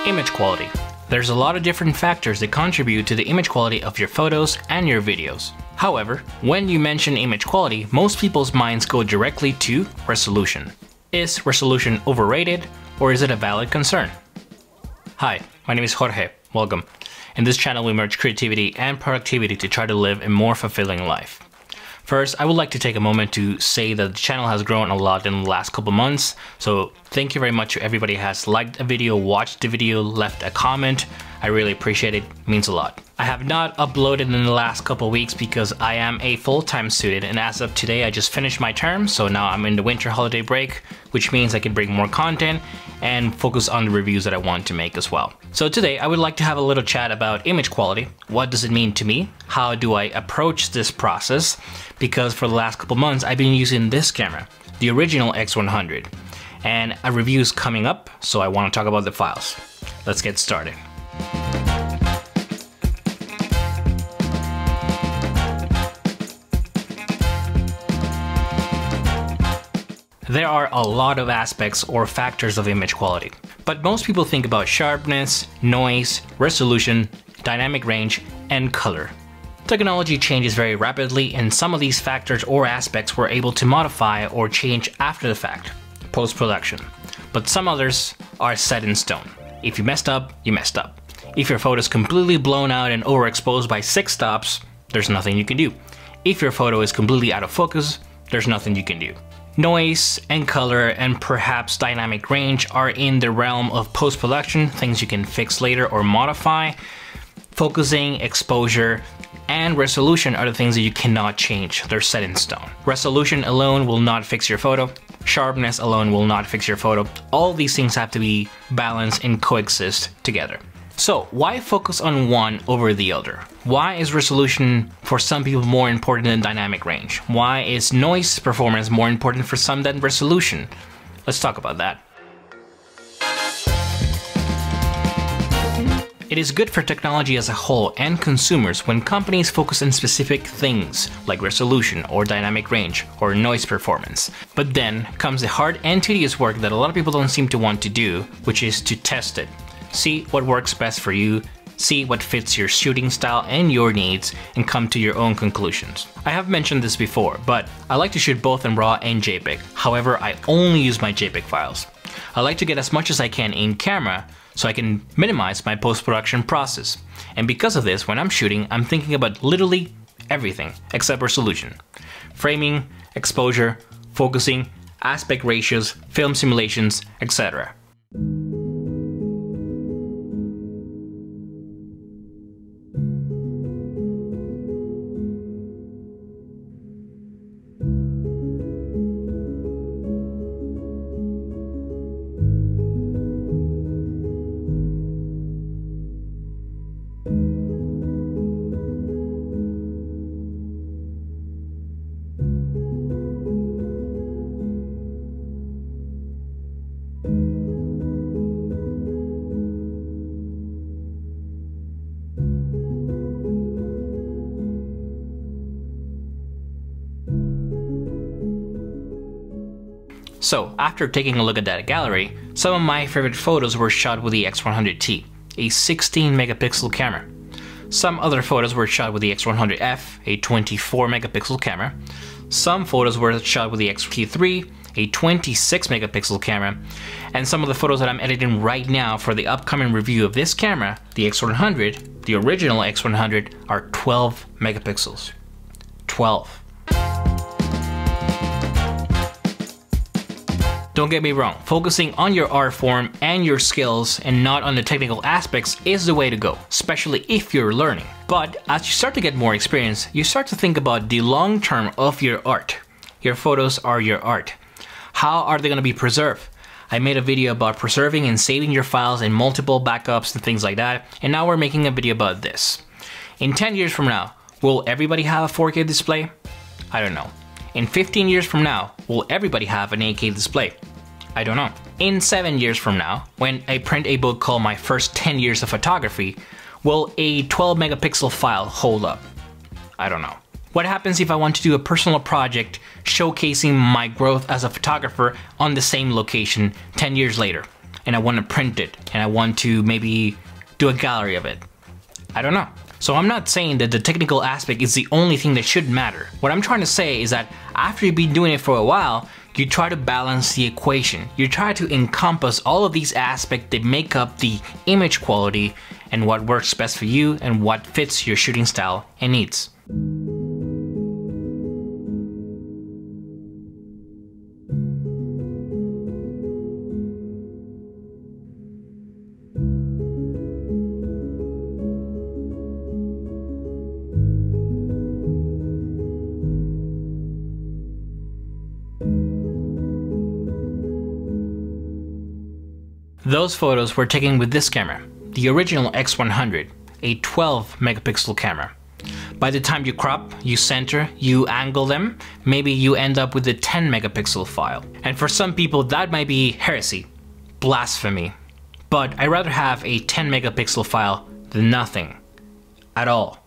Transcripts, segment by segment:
Image quality. There's a lot of different factors that contribute to the image quality of your photos and your videos. However, when you mention image quality, most people's minds go directly to resolution. Is resolution overrated, or is it a valid concern? Hi, my name is Jorge. Welcome. In this channel, we merge creativity and productivity to try to live a more fulfilling life. First, I would like to take a moment to say that the channel has grown a lot in the last couple months, so thank you very much to everybody who has liked a video, watched the video, left a comment. I really appreciate it. It means a lot. I have not uploaded in the last couple weeks because I am a full-time student, and as of today I just finished my term, so now I'm in the winter holiday break, which means I can bring more content and focus on the reviews that I want to make as well. So today I would like to have a little chat about image quality. What does it mean to me? How do I approach this process? Because for the last couple months I've been using this camera, the original X100, and a review is coming up, so I want to talk about the files. Let's get started. There are a lot of aspects or factors of image quality, but most people think about sharpness, noise, resolution, dynamic range, and color. Technology changes very rapidly, and some of these factors or aspects we're able to modify or change after the fact, post-production. But some others are set in stone. If you messed up, you messed up. If your photo is completely blown out and overexposed by 6 stops, there's nothing you can do. If your photo is completely out of focus, there's nothing you can do. Noise and color and perhaps dynamic range are in the realm of post-production, things you can fix later or modify. Focusing, exposure, and resolution are the things that you cannot change. They're set in stone. Resolution alone will not fix your photo. Sharpness alone will not fix your photo. All these things have to be balanced and coexist together. So why focus on one over the other? Why is resolution for some people more important than dynamic range? Why is noise performance more important for some than resolution? Let's talk about that. It is good for technology as a whole and consumers when companies focus on specific things like resolution or dynamic range or noise performance. But then comes the hard and tedious work that a lot of people don't seem to want to do, which is to test it. See what works best for you, see what fits your shooting style and your needs, and come to your own conclusions. I have mentioned this before, but I like to shoot both in RAW and JPEG. However, I only use my JPEG files. I like to get as much as I can in camera so I can minimize my post-production process. And because of this, when I'm shooting, I'm thinking about literally everything except resolution. Framing, exposure, focusing, aspect ratios, film simulations, etc. So, after taking a look at that gallery, some of my favorite photos were shot with the X100T, a 16 megapixel camera. Some other photos were shot with the X100F, a 24 megapixel camera. Some photos were shot with the X-T3, a 26 megapixel camera. And some of the photos that I'm editing right now for the upcoming review of this camera, the X100, the original X100, are 12 megapixels. 12. Don't get me wrong, focusing on your art form and your skills and not on the technical aspects is the way to go, especially if you're learning. But as you start to get more experience, you start to think about the long term of your art. Your photos are your art. How are they going to be preserved? I made a video about preserving and saving your files in multiple backups and things like that, and now we're making a video about this. In 10 years from now, will everybody have a 4K display? I don't know. In 15 years from now, will everybody have an 8K display? I don't know. In 7 years from now, when I print a book called My First 10 Years of Photography, will a 12 megapixel file hold up? I don't know. What happens if I want to do a personal project showcasing my growth as a photographer on the same location 10 years later? and I want to print it and I want to maybe do a gallery of it. I don't know. So I'm not saying that the technical aspect is the only thing that should matter. What I'm trying to say is that after you've been doing it for a while, you try to balance the equation. You try to encompass all of these aspects that make up the image quality and what works best for you and what fits your shooting style and needs. Those photos were taken with this camera, the original X100, a 12 megapixel camera. By the time you crop, you center, you angle them, maybe you end up with a 10 megapixel file. And for some people that might be heresy, blasphemy. But I'd rather have a 10 megapixel file than nothing at all.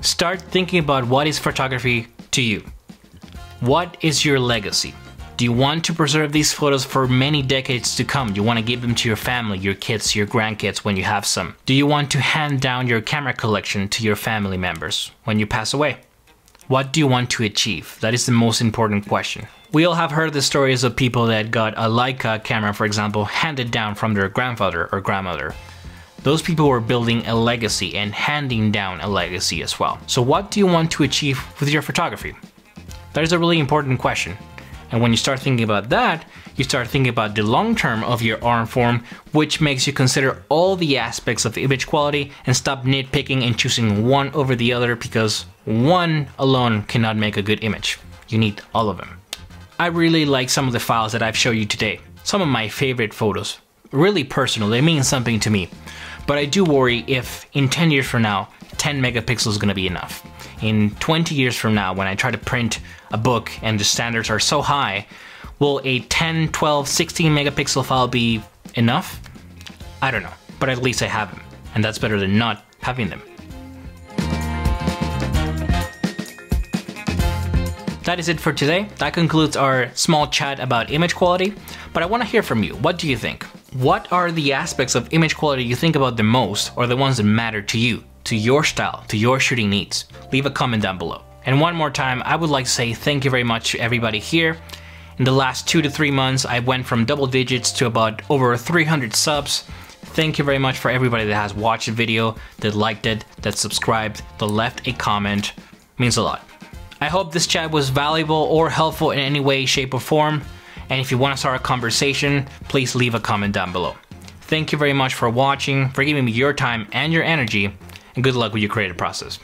Start thinking about what is photography to you. What is your legacy? Do you want to preserve these photos for many decades to come? Do you want to give them to your family, your kids, your grandkids when you have some? Do you want to hand down your camera collection to your family members when you pass away? What do you want to achieve? That is the most important question. We all have heard the stories of people that got a Leica camera, for example, handed down from their grandfather or grandmother. Those people were building a legacy and handing down a legacy as well. So what do you want to achieve with your photography? That is a really important question. And when you start thinking about that, you start thinking about the long term of your art form, which makes you consider all the aspects of image quality and stop nitpicking and choosing one over the other, because one alone cannot make a good image. You need all of them. I really like some of the files that I've shown you today. Some of my favorite photos. Really personal, they mean something to me. But I do worry if in 10 years from now, 10 megapixels is gonna be enough. In 20 years from now, when I try to print a book and the standards are so high, will a 10, 12, 16 megapixel file be enough? I don't know, but at least I have them, and that's better than not having them. That is it for today. That concludes our small chat about image quality, but I want to hear from you. What do you think? What are the aspects of image quality you think about the most, or the ones that matter to you, to your style, to your shooting needs? Leave a comment down below. And one more time, I would like to say thank you very much to everybody here. In the last 2 to 3 months, I went from double digits to about over 300 subs. Thank you very much for everybody that has watched the video, that liked it, that subscribed, that left a comment. It means a lot. I hope this chat was valuable or helpful in any way, shape, or form. And if you want to start a conversation, please leave a comment down below. Thank you very much for watching, for giving me your time and your energy, and good luck with your creative process.